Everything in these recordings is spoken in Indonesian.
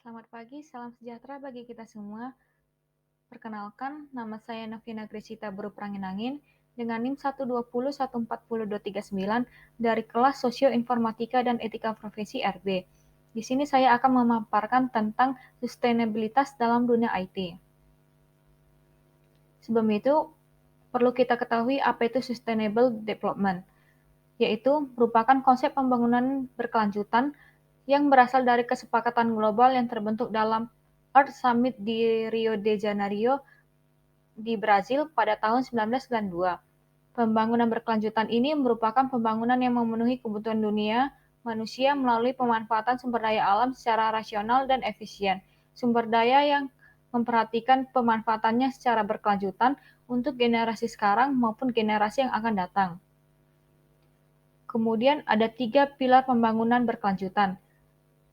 Selamat pagi, salam sejahtera bagi kita semua. Perkenalkan, nama saya Novina Gresita Buru Prangin-Angin dengan NIM 120140239 dari kelas Sosio-Informatika dan Etika Profesi RB. Di sini saya akan memaparkan tentang sustainabilitas dalam dunia IT. Sebelum itu, perlu kita ketahui apa itu sustainable development, yaitu merupakan konsep pembangunan berkelanjutan yang berasal dari kesepakatan global yang terbentuk dalam Earth Summit di Rio de Janeiro di Brazil pada tahun 1992. Pembangunan berkelanjutan ini merupakan pembangunan yang memenuhi kebutuhan dunia manusia melalui pemanfaatan sumber daya alam secara rasional dan efisien. Sumber daya yang memperhatikan pemanfaatannya secara berkelanjutan untuk generasi sekarang maupun generasi yang akan datang. Kemudian ada 3 pilar pembangunan berkelanjutan.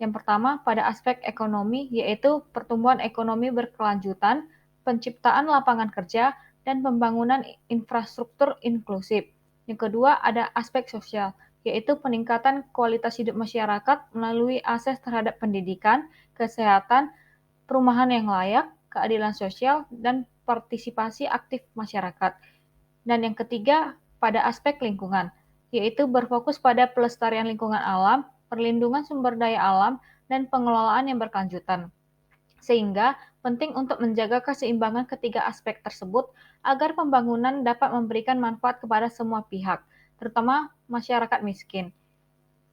Yang pertama, pada aspek ekonomi, yaitu pertumbuhan ekonomi berkelanjutan, penciptaan lapangan kerja, dan pembangunan infrastruktur inklusif. Yang kedua, ada aspek sosial, yaitu peningkatan kualitas hidup masyarakat melalui akses terhadap pendidikan, kesehatan, perumahan yang layak, keadilan sosial, dan partisipasi aktif masyarakat. Dan yang ketiga, pada aspek lingkungan, yaitu berfokus pada pelestarian lingkungan alam, perlindungan sumber daya alam, dan pengelolaan yang berkelanjutan. Sehingga penting untuk menjaga keseimbangan ketiga aspek tersebut agar pembangunan dapat memberikan manfaat kepada semua pihak, terutama masyarakat miskin,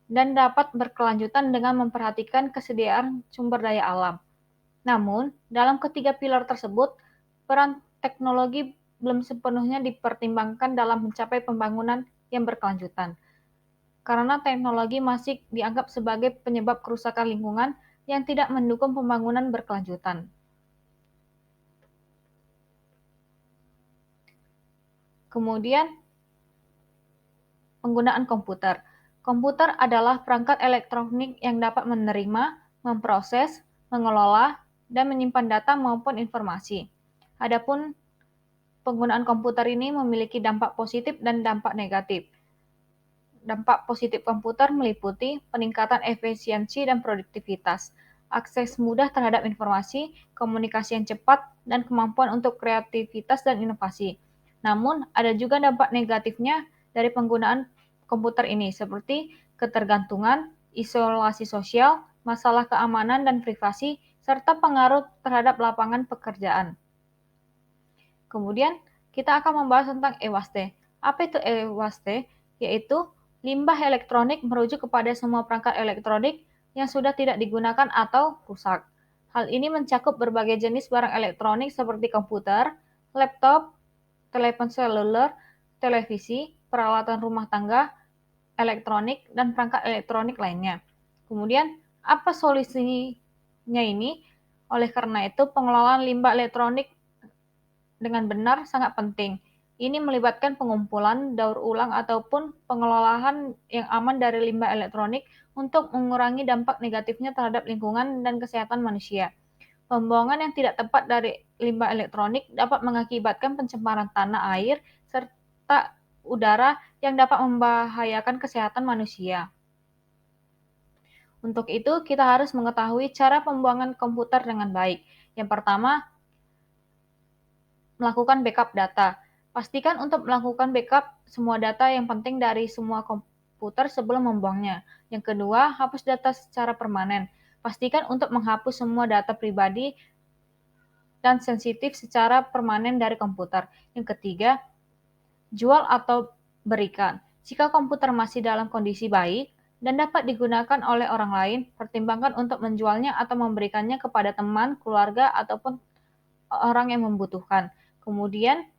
dan dapat berkelanjutan dengan memperhatikan kesediaan sumber daya alam. Namun, dalam ketiga pilar tersebut, peran teknologi belum sepenuhnya dipertimbangkan dalam mencapai pembangunan yang berkelanjutan. Karena teknologi masih dianggap sebagai penyebab kerusakan lingkungan yang tidak mendukung pembangunan berkelanjutan. Kemudian, penggunaan komputer. Komputer adalah perangkat elektronik yang dapat menerima, memproses, mengelola, dan menyimpan data maupun informasi. Adapun penggunaan komputer ini memiliki dampak positif dan dampak negatif. Dampak positif komputer meliputi peningkatan efisiensi dan produktivitas, akses mudah terhadap informasi, komunikasi yang cepat, dan kemampuan untuk kreativitas dan inovasi. Namun, ada juga dampak negatifnya dari penggunaan komputer ini, seperti ketergantungan, isolasi sosial, masalah keamanan dan privasi, serta pengaruh terhadap lapangan pekerjaan. Kemudian, kita akan membahas tentang e-waste. Apa itu e-waste? Yaitu limbah elektronik merujuk kepada semua perangkat elektronik yang sudah tidak digunakan atau rusak. Hal ini mencakup berbagai jenis barang elektronik seperti komputer, laptop, telepon seluler, televisi, peralatan rumah tangga, elektronik, dan perangkat elektronik lainnya. Kemudian, apa solusinya ini? Oleh karena itu, pengelolaan limbah elektronik dengan benar sangat penting. Ini melibatkan pengumpulan, daur ulang, ataupun pengelolaan yang aman dari limbah elektronik untuk mengurangi dampak negatifnya terhadap lingkungan dan kesehatan manusia. Pembuangan yang tidak tepat dari limbah elektronik dapat mengakibatkan pencemaran tanah, air, serta udara yang dapat membahayakan kesehatan manusia. Untuk itu, kita harus mengetahui cara pembuangan komputer dengan baik. Yang pertama, melakukan backup data. Pastikan untuk melakukan backup semua data yang penting dari semua komputer sebelum membuangnya. Yang kedua, hapus data secara permanen. Pastikan untuk menghapus semua data pribadi dan sensitif secara permanen dari komputer. Yang ketiga, jual atau berikan. Jika komputer masih dalam kondisi baik dan dapat digunakan oleh orang lain, pertimbangkan untuk menjualnya atau memberikannya kepada teman, keluarga, ataupun orang yang membutuhkan. Kemudian,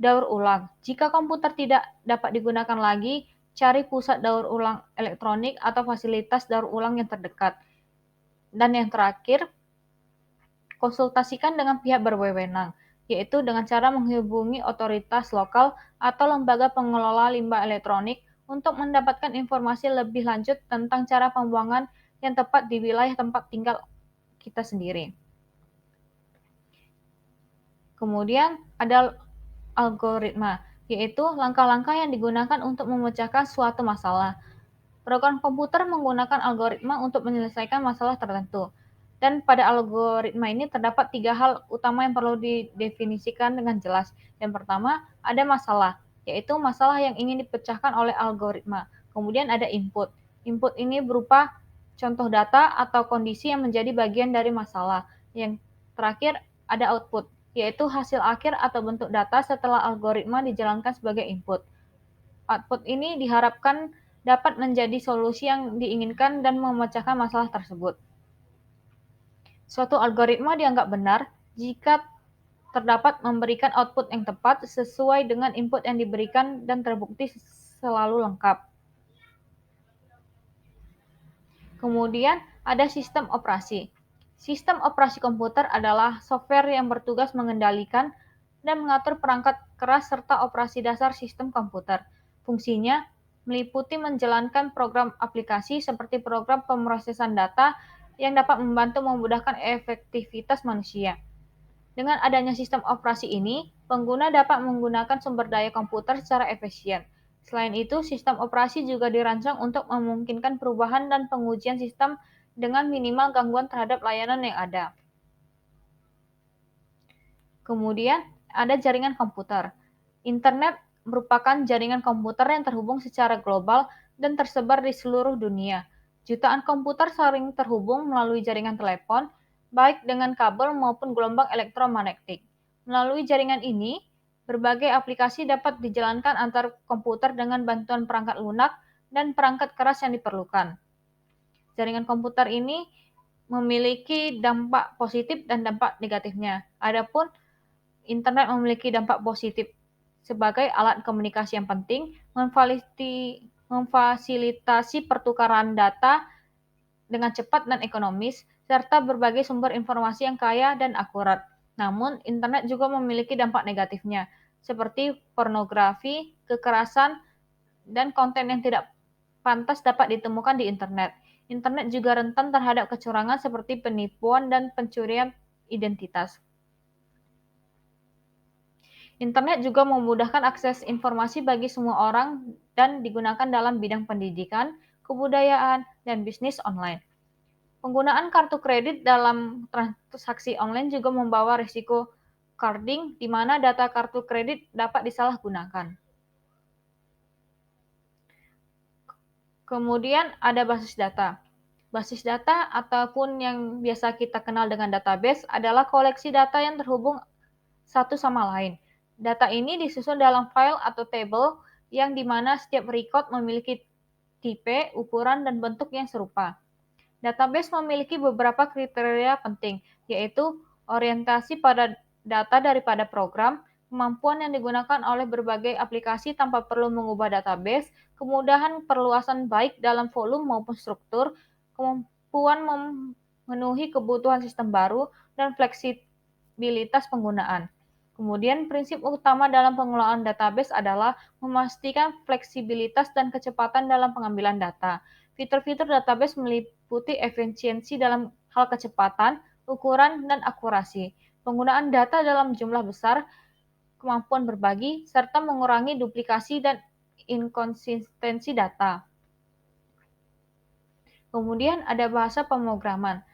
daur ulang. Jika komputer tidak dapat digunakan lagi, cari pusat daur ulang elektronik atau fasilitas daur ulang yang terdekat. Dan yang terakhir, konsultasikan dengan pihak berwenang, yaitu dengan cara menghubungi otoritas lokal atau lembaga pengelola limbah elektronik untuk mendapatkan informasi lebih lanjut tentang cara pembuangan yang tepat di wilayah tempat tinggal kita sendiri. Kemudian ada algoritma, yaitu langkah-langkah yang digunakan untuk memecahkan suatu masalah. Program komputer menggunakan algoritma untuk menyelesaikan masalah tertentu. Dan pada algoritma ini terdapat 3 hal utama yang perlu didefinisikan dengan jelas. Yang pertama, ada masalah, yaitu masalah yang ingin dipecahkan oleh algoritma. Kemudian ada input. Input ini berupa contoh data atau kondisi yang menjadi bagian dari masalah. Yang terakhir ada output, yaitu hasil akhir atau bentuk data setelah algoritma dijalankan sebagai input. Output ini diharapkan dapat menjadi solusi yang diinginkan dan memecahkan masalah tersebut. Suatu algoritma dianggap benar jika terdapat memberikan output yang tepat sesuai dengan input yang diberikan dan terbukti selalu lengkap. Kemudian ada sistem operasi. Sistem operasi komputer adalah software yang bertugas mengendalikan dan mengatur perangkat keras serta operasi dasar sistem komputer. Fungsinya meliputi menjalankan program aplikasi seperti program pemrosesan data yang dapat membantu memudahkan efektivitas manusia. Dengan adanya sistem operasi ini, pengguna dapat menggunakan sumber daya komputer secara efisien. Selain itu, sistem operasi juga dirancang untuk memungkinkan perubahan dan pengujian sistem dengan minimal gangguan terhadap layanan yang ada. Kemudian, ada jaringan komputer. Internet merupakan jaringan komputer yang terhubung secara global dan tersebar di seluruh dunia. Jutaan komputer saling terhubung melalui jaringan telepon, baik dengan kabel maupun gelombang elektromagnetik. Melalui jaringan ini, berbagai aplikasi dapat dijalankan antar komputer dengan bantuan perangkat lunak dan perangkat keras yang diperlukan. Jaringan komputer ini memiliki dampak positif dan dampak negatifnya. Adapun internet memiliki dampak positif sebagai alat komunikasi yang penting, memfasilitasi pertukaran data dengan cepat dan ekonomis, serta berbagai sumber informasi yang kaya dan akurat. Namun, internet juga memiliki dampak negatifnya, seperti pornografi, kekerasan, dan konten yang tidak pantas dapat ditemukan di internet. Internet juga rentan terhadap kecurangan seperti penipuan dan pencurian identitas. Internet juga memudahkan akses informasi bagi semua orang dan digunakan dalam bidang pendidikan, kebudayaan, dan bisnis online. Penggunaan kartu kredit dalam transaksi online juga membawa risiko carding, di mana data kartu kredit dapat disalahgunakan. Kemudian ada basis data. Basis data ataupun yang biasa kita kenal dengan database adalah koleksi data yang terhubung satu sama lain. Data ini disusun dalam file atau table yang dimana setiap record memiliki tipe, ukuran, dan bentuk yang serupa. Database memiliki beberapa kriteria penting, yaitu orientasi pada data daripada program, kemampuan yang digunakan oleh berbagai aplikasi tanpa perlu mengubah database, kemudahan perluasan baik dalam volume maupun struktur, kemampuan memenuhi kebutuhan sistem baru, dan fleksibilitas penggunaan. Kemudian, prinsip utama dalam pengelolaan database adalah memastikan fleksibilitas dan kecepatan dalam pengambilan data. Fitur-fitur database meliputi efisiensi dalam hal kecepatan, ukuran, dan akurasi, penggunaan data dalam jumlah besar, kemampuan berbagi, serta mengurangi duplikasi dan inkonsistensi data. Kemudian ada bahasa pemrograman.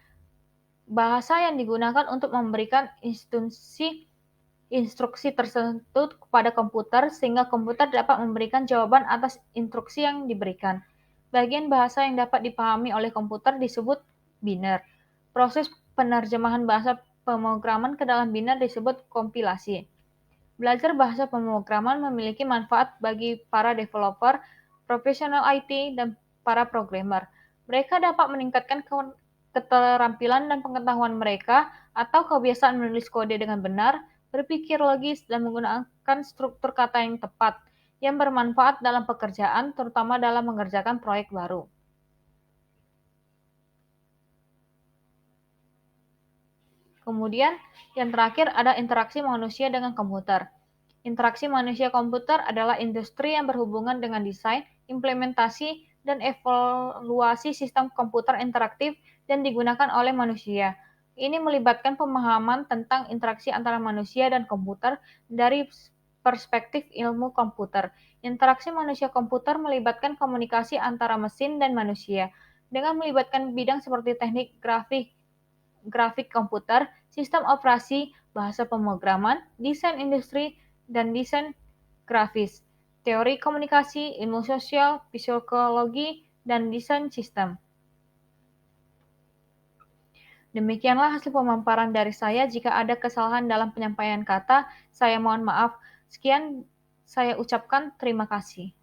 Bahasa yang digunakan untuk memberikan instruksi tersebut kepada komputer sehingga komputer dapat memberikan jawaban atas instruksi yang diberikan. Bagian bahasa yang dapat dipahami oleh komputer disebut biner. Proses penerjemahan bahasa pemrograman ke dalam biner disebut kompilasi. Belajar bahasa pemrograman memiliki manfaat bagi para developer, profesional IT, dan para programmer. Mereka dapat meningkatkan keterampilan dan pengetahuan mereka atau kebiasaan menulis kode dengan benar, berpikir logis, dan menggunakan struktur kata yang tepat, yang bermanfaat dalam pekerjaan, terutama dalam mengerjakan proyek baru. Kemudian, yang terakhir ada interaksi manusia dengan komputer. Interaksi manusia-komputer adalah industri yang berhubungan dengan desain, implementasi, dan evaluasi sistem komputer interaktif dan digunakan oleh manusia. Ini melibatkan pemahaman tentang interaksi antara manusia dan komputer dari perspektif ilmu komputer. Interaksi manusia-komputer melibatkan komunikasi antara mesin dan manusia, dengan melibatkan bidang seperti teknik grafik, grafik komputer, sistem operasi, bahasa pemrograman, desain industri, dan desain grafis, teori komunikasi, ilmu sosial, psikologi, dan desain sistem. Demikianlah hasil pemaparan dari saya. Jika ada kesalahan dalam penyampaian kata, saya mohon maaf. Sekian saya ucapkan terima kasih.